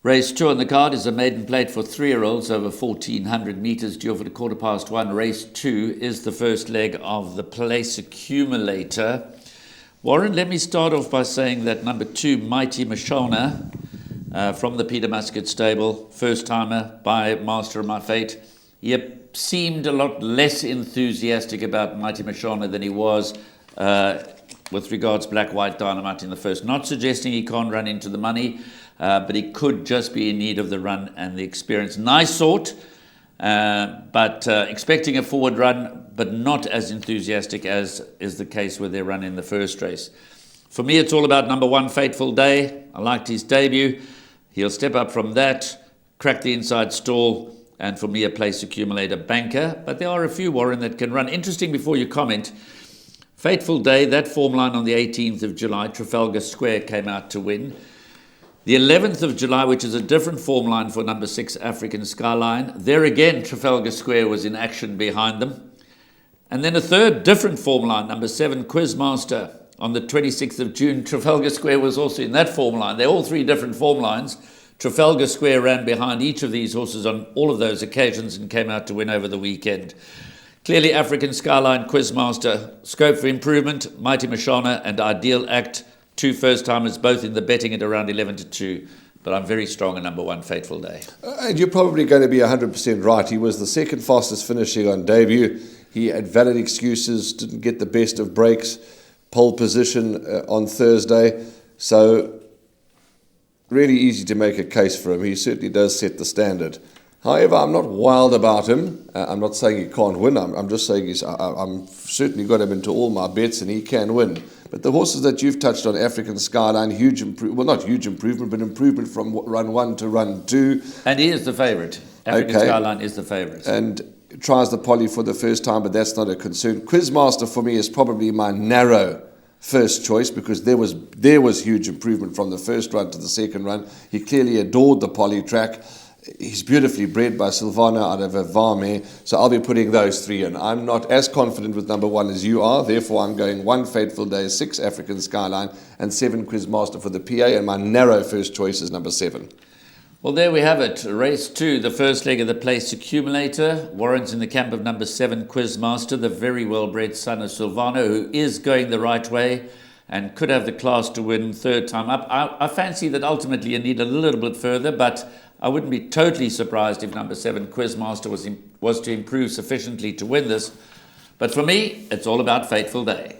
Race 2 on the card is a maiden plate for 3-year-olds over 1,400 metres, due for the 1:15. Race 2 is the first leg of the place accumulator. Warren, let me start off by saying that number 2, Mighty Mashona, from the Peter Muscat stable, first-timer by Master of My Fate. He seemed a lot less enthusiastic about Mighty Mashona than he was with regards Black-White Dynamite in the first. Not suggesting he can't run into the money, but he could just be in need of the run and the experience. Nice sort, but expecting a forward run, but not as enthusiastic as is the case with their run in the first race. For me, it's all about number 1, Fateful Day. I liked his debut. He'll step up from that, crack the inside stall, and for me, a place accumulator banker. But there are a few, Warren, that can run. Interesting, before you comment, Fateful Day, that form line on the 18th of July, Trafalgar Square came out to win. The 11th of July, which is a different form line for number 6, African Skyline. There again, Trafalgar Square was in action behind them. And then a third different form line, number 7, Quizmaster. On the 26th of June, Trafalgar Square was also in that form line. They're all 3 different form lines. Trafalgar Square ran behind each of these horses on all of those occasions and came out to win over the weekend. Clearly, African Skyline, Quizmaster, scope for improvement, Mighty Mashona and Ideal Act, 2 first-timers, both in the betting at around 11-2. But I'm very strong in number 1, Fateful Day. And you're probably going to be 100% right. He was the second fastest finishing on debut. He had valid excuses, didn't get the best of breaks, pole position on Thursday. So really easy to make a case for him. He certainly does set the standard. However, I'm not wild about him. I'm not saying he can't win. I'm just saying I'm certainly got him into all my bets and he can win. But the horses that you've touched on, African Skyline, huge improvement. Well, not huge improvement, but improvement from run 1 to run 2. And he is the favourite. African Skyline is the favourite. And tries the poly for the first time, but that's not a concern. Quizmaster for me is probably my narrow first choice because there was huge improvement from the first run to the second run. He clearly adored the poly track. He's beautifully bred by Silvana out of Avame, so I'll be putting those 3 in. I'm not as confident with number 1 as you are, therefore I'm going 1 Fateful Day, 6 African Skyline, and 7 Quizmaster for the PA, and my narrow first choice is number 7. Well, there we have it. Race 2, the first leg of the place accumulator. Warren's in the camp of number 7, Quizmaster, the very well-bred son of Silvano, who is going the right way and could have the class to win third time up. I fancy that ultimately you need a little bit further, but I wouldn't be totally surprised if number 7, Quizmaster, was to improve sufficiently to win this. But for me, it's all about Fateful Day.